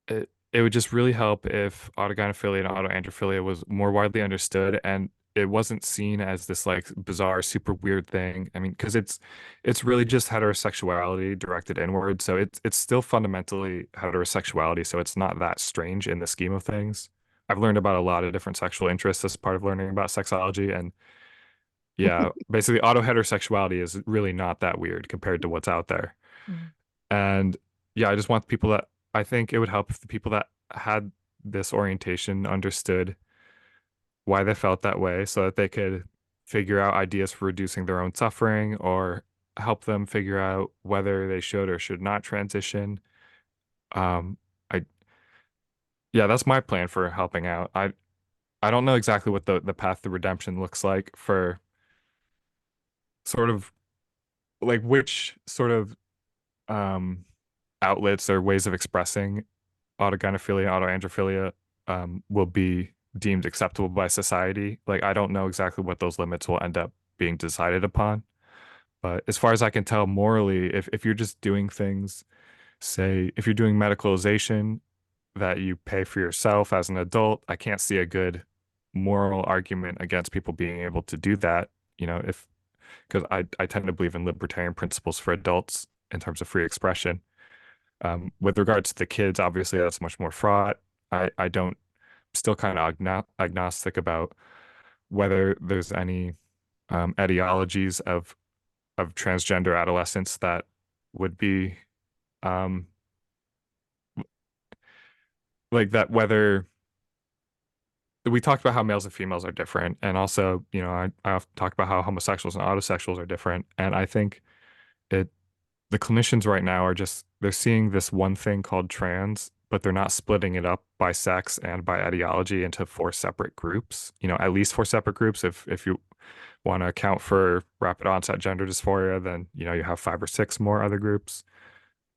it would just really help if autogynephilia and autoandrophilia was more widely understood and it wasn't seen as this like bizarre, super weird thing. I mean, because it's really just heterosexuality directed inward. So it's still fundamentally heterosexuality. So it's not that strange in the scheme of things. I've learned about a lot of different sexual interests as part of learning about sexology. And yeah, basically autoheterosexuality is really not that weird compared to what's out there. And yeah, I just want people that I think it would help if the people that had this orientation understood why they felt that way so that they could figure out ideas for reducing their own suffering or help them figure out whether they should or should not transition. Um, I yeah, that's my plan for helping out. I don't know exactly what the path to redemption looks like for sort of like which sort of um outlets or ways of expressing autogynephilia, autoandrophilia will be deemed acceptable by society. Like, I don't know exactly what those limits will end up being decided upon. But as far as I can tell, morally, if you're just doing things, say, if you're doing medicalization that you pay for yourself as an adult, I can't see a good moral argument against people being able to do that, if because I tend to believe in libertarian principles for adults in terms of free expression. With regards to the kids, obviously that's much more fraught. I don't still kind of agnostic about whether there's any etiologies of transgender adolescents that would be um, like that. Whether we talked about how males and females are different, and also I often talk about how homosexuals and autosexuals are different, and I think it the clinicians right now are just they're seeing this one thing called trans, but they're not splitting it up by sex and by ideology into 4 separate groups. At least 4 separate groups. If you want to account for rapid onset gender dysphoria, then you have 5 or 6 more other groups,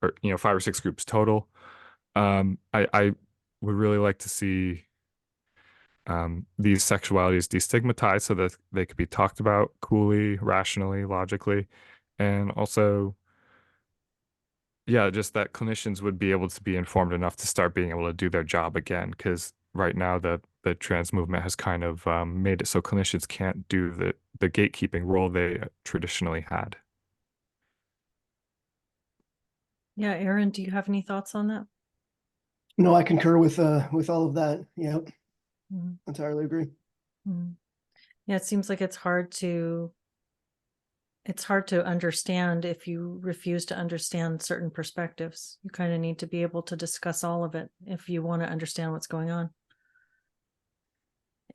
or 5 or 6 groups total. I would really like to see these sexualities destigmatized so that they could be talked about coolly, rationally, logically, and also yeah, just that clinicians would be able to be informed enough to start being able to do their job again. Because right now, the trans movement has kind of made it so clinicians can't do the gatekeeping role they traditionally had. Yeah, Aaron, do you have any thoughts on that? No, I concur with all of that. Yeah, entirely agree. Yeah, it seems like it's hard to understand if you refuse to understand certain perspectives. You kind of need to be able to discuss all of it if you want to understand what's going on.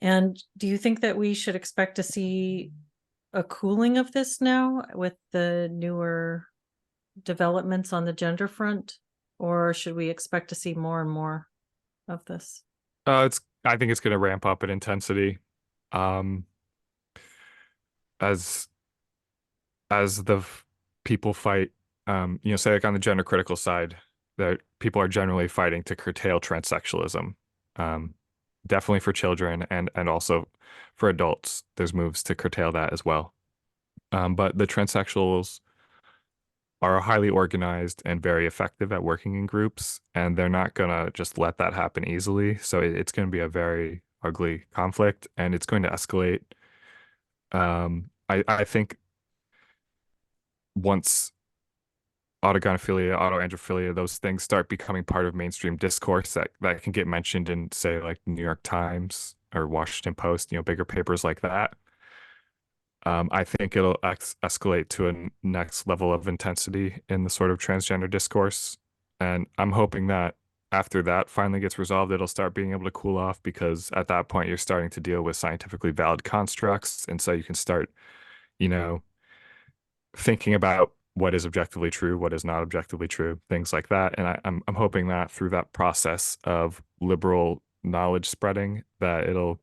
And do you think that we should expect to see a cooling of this now with the newer developments on the gender front, or should we expect to see more and more of this? I think it's going to ramp up in intensity. Um, as people fight, say like on the gender critical side, that people are generally fighting to curtail transsexualism. Definitely for children and also for adults, there's moves to curtail that as well. But the transsexuals are highly organized and very effective at working in groups, and they're not gonna just let that happen easily. So it's going to be a very ugly conflict, and it's going to escalate. I think once autogynephilia, autoandrophilia, those things start becoming part of mainstream discourse that can get mentioned in, say, like New York Times or Washington Post, bigger papers like that. I think it'll escalate to a next level of intensity in the sort of transgender discourse. And I'm hoping that after that finally gets resolved, it'll start being able to cool off, because at that point you're starting to deal with scientifically valid constructs. And so you can start, you know, thinking about what is objectively true, what is not objectively true, things like that. And I'm hoping that through that process of liberal knowledge spreading, that it'll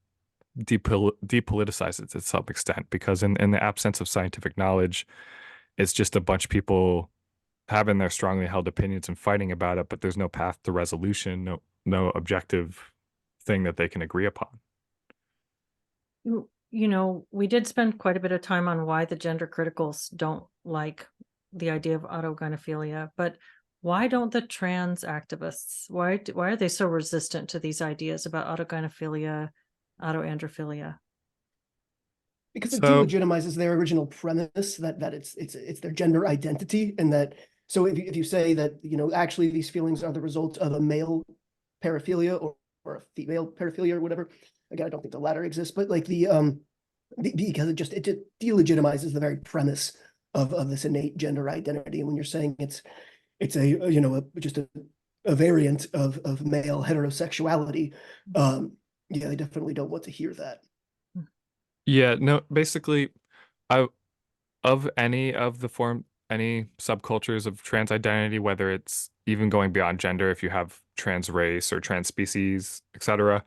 depoliticize it to some extent, because in the absence of scientific knowledge, it's just a bunch of people having their strongly held opinions and fighting about it, but there's no path to resolution, no objective thing that they can agree upon. We did spend quite a bit of time on why the gender criticals don't like the idea of autogynephilia, but why don't the trans activists, why are they so resistant to these ideas about autogynephilia, autoandrophilia? Because it So delegitimizes their original premise that it's their gender identity, and that so if you say that actually these feelings are the result of a male paraphilia or a female paraphilia or whatever. Again, I don't think the latter exists, but like because it just delegitimizes the very premise of this innate gender identity. And when you're saying it's just a variant of male heterosexuality, yeah, they definitely don't want to hear that. yeah, no, basically, I of any subcultures of trans identity, whether it's even going beyond gender, if you have trans race or trans species, etc.,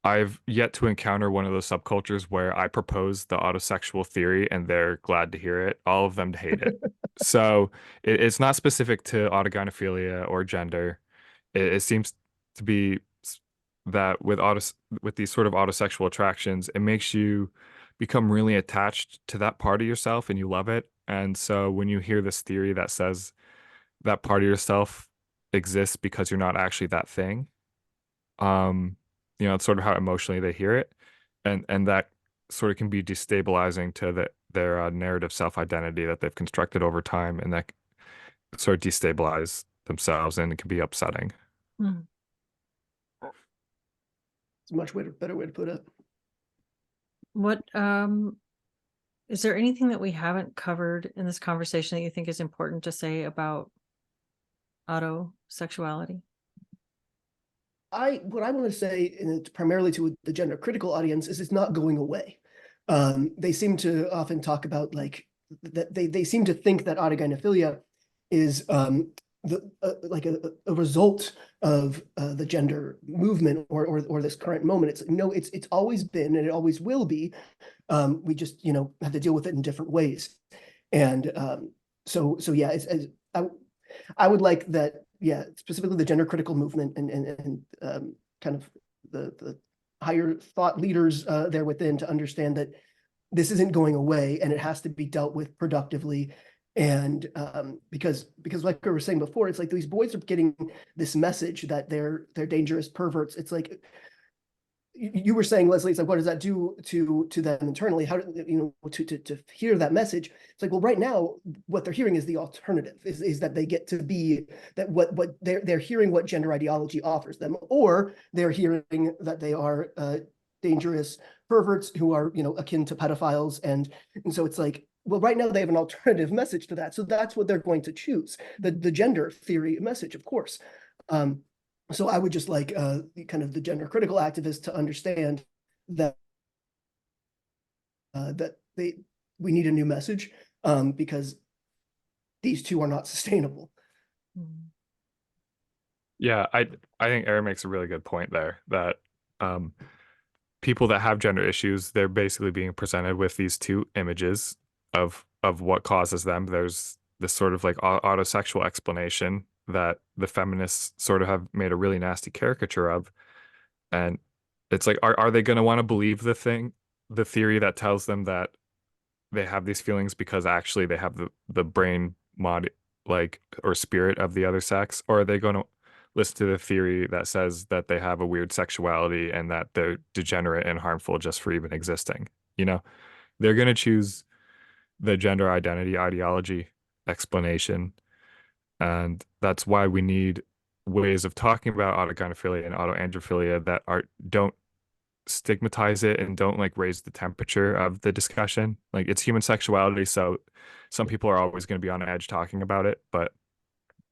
I've yet to encounter one of those subcultures where I propose the autosexual theory and they're glad to hear it. All of them hate it. So it's not specific to autogynephilia or gender. It seems to be that with these sort of autosexual attractions, it makes you become really attached to that part of yourself and you love it. And so when you hear this theory that says that part of yourself exists because you're not actually that thing, um, it's sort of how emotionally they hear it, and that sort of can be destabilizing to their narrative self-identity that they've constructed over time, and that sort of destabilize themselves, and it can be upsetting. Hmm. It's a much better way to put it. What is there anything that we haven't covered in this conversation that you think is important to say about autosexuality? What I want to say, and it's primarily to the gender critical audience, is it's not going away. They seem to often talk about like that they seem to think that autogynephilia is like a result of the gender movement or this current moment. It's always been and it always will be. We just have to deal with it in different ways. And so yeah, I would like that. Yeah, specifically the gender critical movement and kind of the higher thought leaders there within to understand that this isn't going away and it has to be dealt with productively. And because like we were saying before, it's like these boys are getting this message that they're dangerous perverts. It's like you were saying, Leslie, it's like, what does that do to them internally? How to hear that message? It's like, well, right now, what they're hearing is the alternative, is that they get to be that what they're hearing what gender ideology offers them, or they're hearing that they are dangerous perverts who are akin to pedophiles, and so it's like, well, right now they have an alternative message to that, so that's what they're going to choose, the gender theory message, of course. So I would just like kind of the gender critical activists to understand that that we need a new message, because these two are not sustainable. Yeah, I think Aaron makes a really good point there that people that have gender issues, they're basically being presented with these two images of what causes them. There's this sort of like autosexual explanation that the feminists sort of have made a really nasty caricature of. And it's like, are they going to want to believe the theory that tells them that they have these feelings because actually they have the brain mod like or spirit of the other sex, or are they going to listen to the theory that says that they have a weird sexuality and that they're degenerate and harmful just for even existing? You know, they're going to choose the gender identity ideology explanation, and that's why we need ways of talking about autogynephilia and autoandrophilia that don't stigmatize it and don't like raise the temperature of the discussion. Like, it's human sexuality, so some people are always going to be on edge talking about it, but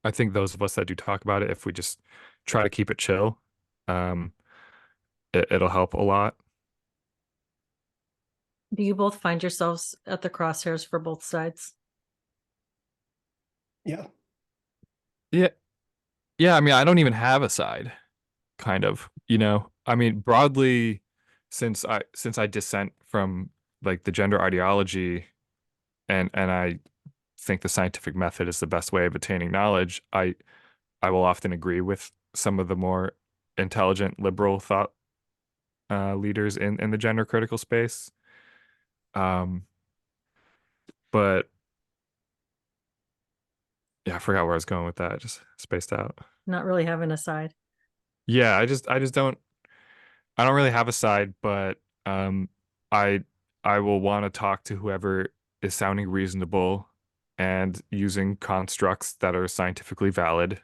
I think those of us that do talk about it, if we just try to keep it chill, um it'll help a lot. Do you both find yourselves at the crosshairs for both sides? Yeah. Yeah, yeah, I mean, I don't even have a side, kind of, you know. I mean, broadly, since I dissent from like the gender ideology, and I think the scientific method is the best way of attaining knowledge, I will often agree with some of the more intelligent liberal thought leaders in the gender critical space. Um, but yeah, I forgot where I was going with that. I just spaced out. Not really having a side. Yeah, I just I don't really have a side, but I I will want to talk to whoever is sounding reasonable and using constructs that are scientifically valid.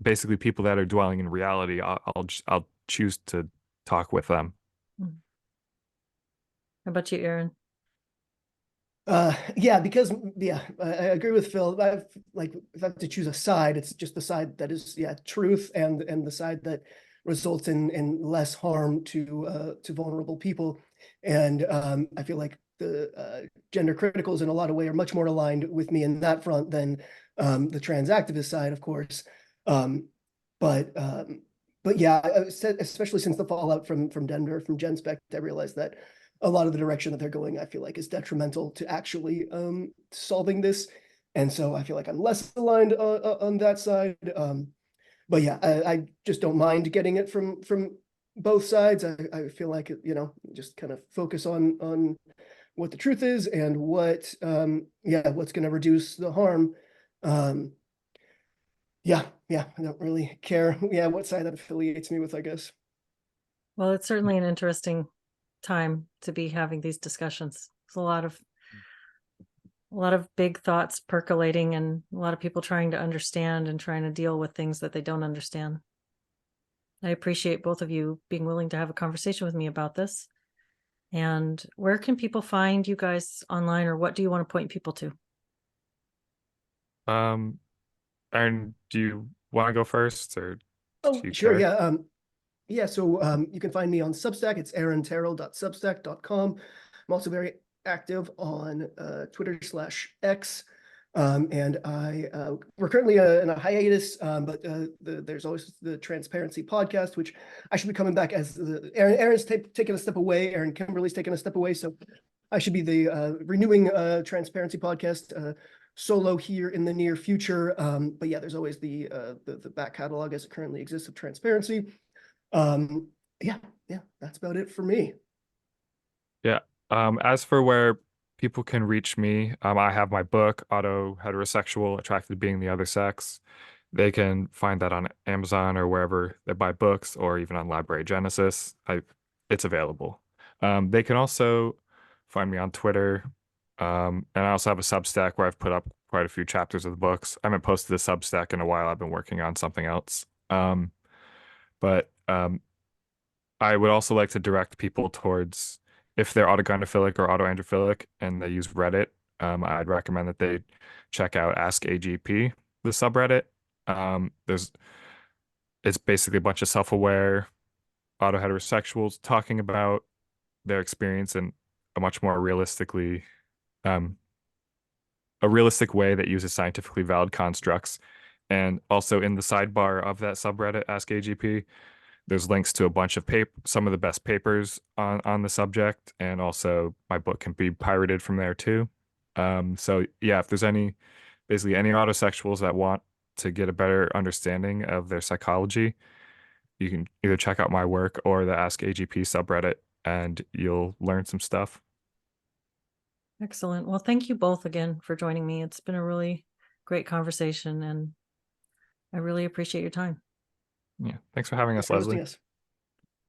Basically, people that are dwelling in reality, I'll choose to talk with them. Mm. How about you, Aaron? Yeah, because I agree with Phil. If I have to choose a side, it's just the side that is truth, and the side that results in less harm to vulnerable people. And I feel like the gender criticals in a lot of ways are much more aligned with me in that front than the trans activist side, of course. Um, but yeah, especially since the fallout from Denver, from GenSpec, I realized that a lot of the direction that they're going, I feel like, is detrimental to actually solving this. And so I feel like I'm less aligned on that side. But yeah, I just don't mind getting it from both sides. I feel like, just kind of focus on what the truth is and what's going to reduce the harm. Yeah, I don't really care. Yeah, what side that affiliates me with, I guess. Well, it's certainly an interesting time to be having these discussions. There's a lot of big thoughts percolating, and a lot of people trying to understand and trying to deal with things that they don't understand. I appreciate both of you being willing to have a conversation with me about this. And where can people find you guys online, or what do you want to point people to? Aaron, do you want to go first, or do Oh, you sure. care? Yeah. Yeah, so you can find me on Substack. It's aaronterrell.substack.com. I'm also very active on Twitter/X. And we're currently in a hiatus, but there's always the Transparency podcast, which I should be coming back as Aaron's taking a step away. Aaron Kimberly's taking a step away. So I should be the renewing Transparency podcast solo here in the near future. But yeah, there's always the back catalog as it currently exists of Transparency. Yeah, that's about it for me. Yeah. As for where people can reach me, I have my book, Autoheterosexual, Attracted to Being the Other Sex. They can find that on Amazon or wherever they buy books, or even on Library Genesis. It's available. They can also find me on Twitter. And I also have a Substack where I've put up quite a few chapters of the books. I haven't posted the Substack in a while. I've been working on something else. But I would also like to direct people towards, if they're autogynephilic or autoandrophilic and they use Reddit, I'd recommend that they check out Ask AGP, the subreddit. There's It's basically a bunch of self-aware autoheterosexuals talking about their experience in a much more realistically a realistic way that uses scientifically valid constructs. And also in the sidebar of that subreddit, Ask AGP, there's links to a bunch of some of the best papers on the subject, and also my book can be pirated from there too. So yeah, if there's basically any autosexuals that want to get a better understanding of their psychology, you can either check out my work or the Ask AGP subreddit, and you'll learn some stuff. Excellent. Well, thank you both again for joining me. It's been a really great conversation, and I really appreciate your time. Yeah, thanks for having us, Thanks for hosting Leslie. us.